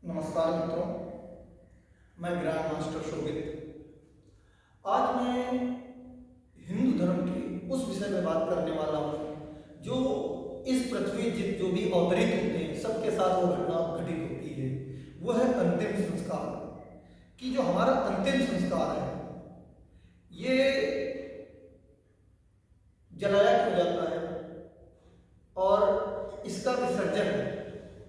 नमस्कार मित्रों, मैं ग्रैंड मास्टर शोभित। आज मैं हिंदू धर्म के उस विषय में बात करने वाला हूँ जो इस पृथ्वी जो भी अवतरित होते हैं सबके साथ वो घटना घटित होती है। वो है अंतिम संस्कार। कि जो हमारा अंतिम संस्कार है ये जलाया क्यों जाता है और इसका विसर्जन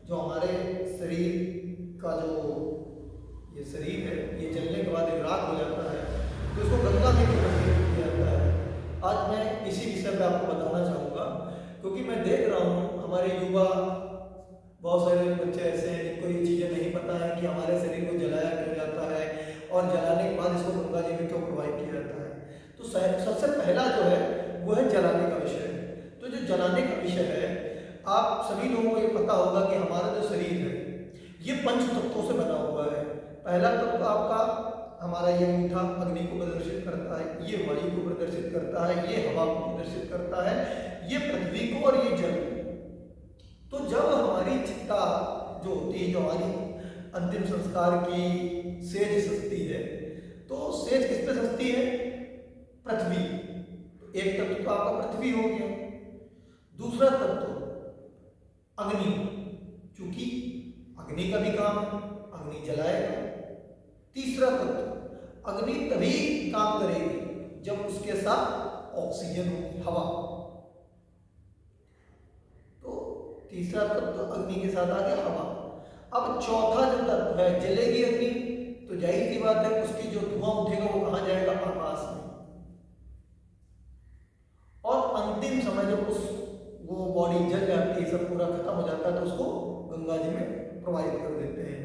जो हमारे शरीर का जो ये शरीर है ये जलने के बाद एक राख हो जाता है तो इसको गंगा में क्यों प्रदर्शित किया जाता है। आज मैं इसी विषय पे आपको बताना चाहूँगा क्योंकि मैं देख रहा हूँ हमारे युवा बहुत सारे बच्चे ऐसे हैं जिनको ये चीज़ें नहीं पता है कि हमारे शरीर को जलाया क्यों जाता है और जलाने के बाद इसको गंगा जी में क्यों प्रवाहित किया जाता है। तो सबसे पहला जो है वो है जलाने का विषय। तो जो जलाने का विषय है, आप सभी लोगों को ये पता होगा कि हमारा जो शरीर है ये पंच तत्वों से बना हुआ है। पहला तत्व आपका हमारा ये मीठा अग्नि को प्रदर्शित करता है, ये वायु को प्रदर्शित करता है, ये हवा को प्रदर्शित करता है, ये पृथ्वी को और ये जल। तो जब हमारी चिता जो होती है, जो हमारी अंतिम संस्कार की सेज सजती है, तो सेज किस पे सजती है? पृथ्वी। एक तत्व तो आपका पृथ्वी हो गया। दूसरा तत्व अग्नि, चूंकि अग्नि का भी काम है, अग्नि जलाएगा। तीसरा तत्व अग्नि तभी काम करेगी जब उसके साथ ऑक्सीजन होगी, हवा। तो तीसरा तत्व अग्नि के साथ आ गया हवा। अब चौथा जो तत्व है, जलेगी अग्नि तो जाहिर सी बात है उसकी जो धुआं उठेगा वो कहां जाएगा? आकाश में। और अंतिम समय जब वो बॉडी जल जाती है, सब पूरा खत्म हो जाता है तो उसको गंगा जी में प्रवाहित कर देते हैं।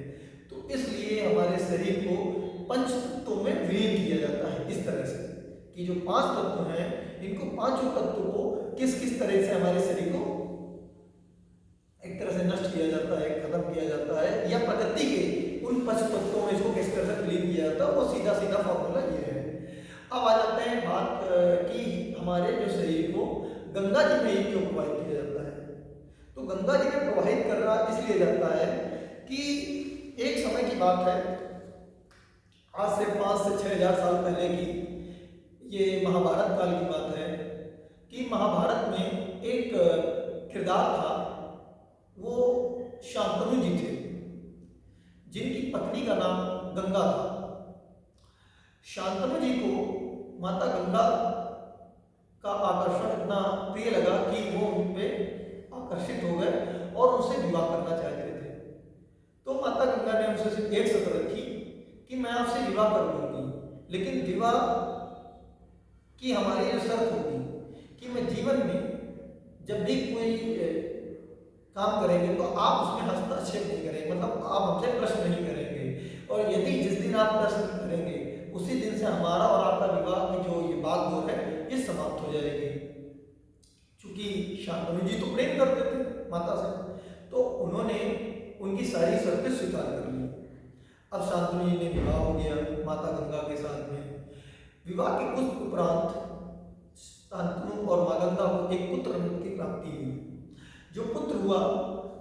तो इसलिए हमारे शरीर को पंच तत्वों में विलीन किया जाता है इस तरह से कि जो पांच तत्व हैं इनको पांचों तत्वों को किस किस तरह से हमारे शरीर को एक तरह से नष्ट किया जाता है, खत्म किया जाता है, या प्रकृति के उन पंच तत्वों में इसको किस तरह से विलीन किया जाता है, वो सीधा सीधा फॉर्मूला ये है। अब आ जाते हैं बात कि हमारे जो शरीर को गंगा जी में ही क्यों प्रवाहित किया जाता है। तो गंगा जी में प्रवाहित करना इसलिए जाता है कि एक समय की बात है, आज से 5 से 6 हजार साल पहले की, ये महाभारत काल की बात है कि महाभारत में एक किरदार था, वो शांतनु जी थे जिनकी पत्नी का नाम गंगा था। शांतनु जी को माता गंगा का आकर्षण इतना प्रिय लगा कि वो उन पे आकर्षित हो गए और उनसे विवाह करना चाहते थे। तो माता गंगा ने उनसे सिर्फ एक शर्त रखी कि मैं आपसे विवाह कर लूंगी, लेकिन विवाह की हमारी जो शर्त होगी कि मैं जीवन में जब भी कोई काम करेंगे तो आप उसमें हस्तक्षेप नहीं करेंगे, मतलब आप हमसे प्रश्न नहीं करेंगे, और यदि जिस दिन आप प्रश्न करेंगे उसी दिन से हमारा और आपका विवाह की जो ये बागडोर है ये समाप्त हो जाएगी। चूंकि शांतनु जी तो प्रेम करते थे माता से, तो उन्होंने उनकी सारी शर्तें स्वीकार कर ली। अब शांतनु जी ने विवाह हो गया माता गंगा के साथ में। विवाह के कुछ उपरांत शांतनु और माँ गंगा को एक पुत्र की प्राप्ति हुई। जो पुत्र हुआ,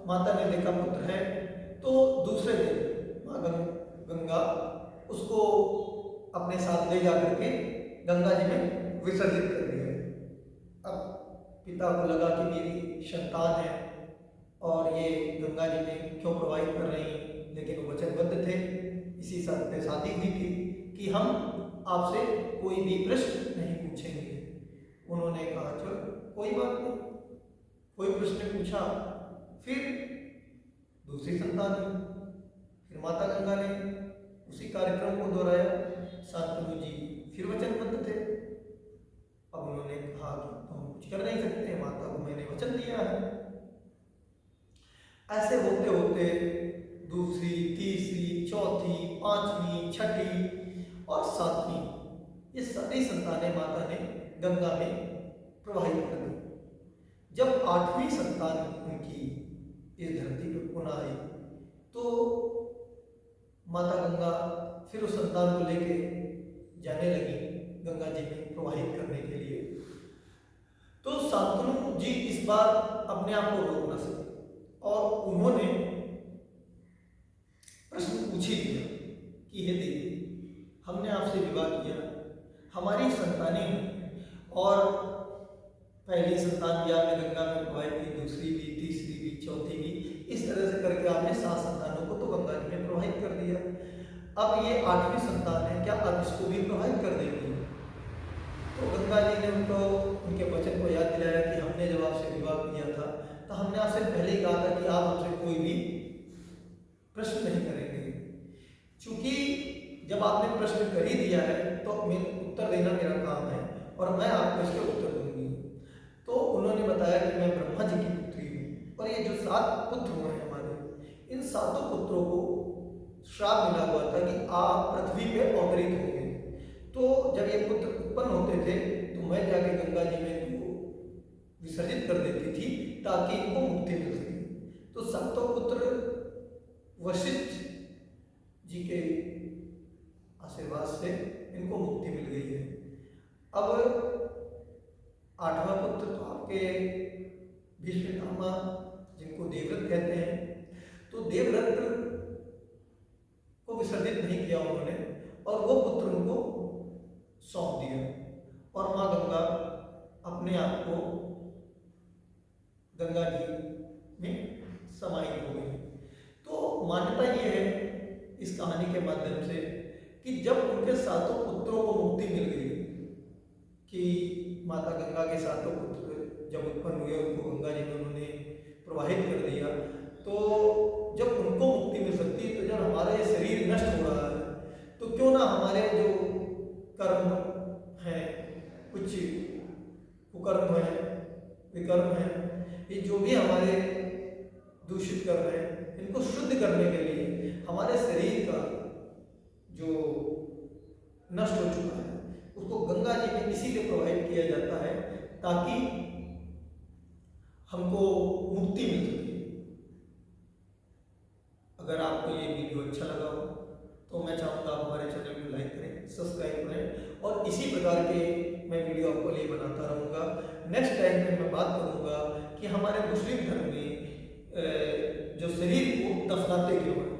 माता ने देखा पुत्र है, तो दूसरे दिन माँ गंगा उसको अपने साथ ले जाकर के गंगा जी में विसर्जित कर दिया। अब पिता को लगा कि मेरी संतान है और ये गंगा जी में क्यों प्रवाहित कर रही हैं, लेकिन वो वचनबद्ध थे, इसी शर्त पे शादी हुई थी कि हम आपसे कोई भी प्रश्न नहीं पूछेंगे। उन्होंने कहा चलो कोई बात नहीं, कोई प्रश्न पूछा। फिर दूसरी संतान हुई, फिर माता गंगा ने उसी कार्यक्रम को दोहराया। शांतनु जी फिर वचनबद्ध थे। अब उन्होंने कहा कि हम कुछ कर नहीं सकते, माता को मैंने वचन दिया है। ऐसे होते होते दूसरी, तीसरी, चौथी, पांचवी, छठी और सातवीं, ये सारी संतानें माता ने गंगा में प्रवाहित कर दी। जब 8वीं संतान उनकी इस धरती पर पुनः आई तो माता गंगा फिर उस संतान को लेके जाने लगी गंगा जी में प्रवाहित करने के लिए। तो शांतनु जी इस बार अपने आप को रोक न सके और उन्होंने संतानें हुई और पहली संतान भी आपने गंगा में प्रवाहित की, दूसरी भी, तीसरी भी, चौथी भी, इस तरह से करके आपने 7 संतानों को तो गंगा जी में प्रवाहित कर दिया। अब ये 8वीं संतान है, क्या अब इसको भी प्रवाहित कर देगी? तो गंगा जी ने उनको उनके वचन को याद दिलाया कि हमने जब आपसे विवाह किया था तो हमने आपसे पहले ही कहा था कि आप हमसे कोई भी प्रश्न नहीं करेंगे। चूंकि जब आपने प्रश्न कर ही दिया है तो उत्तर देना मेरा काम है और मैं आपको इसके उत्तर दूंगी। तो उन्होंने बताया कि मैं ब्रह्मा जी की पुत्री हूँ और ये जो 7 पुत्र हुए हैं हमारे, इन 7 पुत्रों को श्राप मिला हुआ था कि आप पृथ्वी पे अवतरित होंगे। तो जब ये पुत्र उत्पन्न होते थे तो मैं जाके गंगा जी में इनको विसर्जित कर देती थी ताकि इनको मुक्ति मिल सके। तो 7 पुत्र वशिष्ठ जी के आशीर्वाद से इनको मुक्ति मिल गई है। अब 8वां पुत्र तो आपके भीष्म पितामह जिनको देवव्रत कहते हैं, तो देवव्रत को विसर्जित नहीं किया उन्होंने और वो पुत्र उनको सौंप दिया और माँ गंगा अपने आप को गंगा जी में समाहित हो गई। तो मान्यता ये है इस कहानी के माध्यम से कि जब उनके 7 पुत्रों को मुक्ति मिल गई, कि माता गंगा के 7 पुत्र जब उत्पन्न हुए उनको गंगा जी में उन्होंने प्रवाहित कर दिया, तो जब उनको मुक्ति मिल सकती है तो जब हमारा ये शरीर नष्ट हो रहा है तो क्यों ना हमारे जो कर्म हैं, कुछ कुकर्म हैं, विकर्म हैं, ये जो भी हमारे दूषित कर्म हैं, इनको शुद्ध करने के लिए हमारे शरीर का जो नष्ट हो चुका है उसको गंगा जी में इसीलिए प्रवाहित किया जाता है ताकि हमको मुक्ति मिल सके। अगर आपको ये वीडियो अच्छा लगा हो तो मैं चाहूँगा आप हमारे चैनल को लाइक करें, सब्सक्राइब करें और इसी प्रकार के मैं वीडियो आपको लिए बनाता रहूँगा। नेक्स्ट टाइम में मैं बात करूँगा कि हमारे मुस्लिम धर्म में जो शरीर को दफनाते क्यों हैं।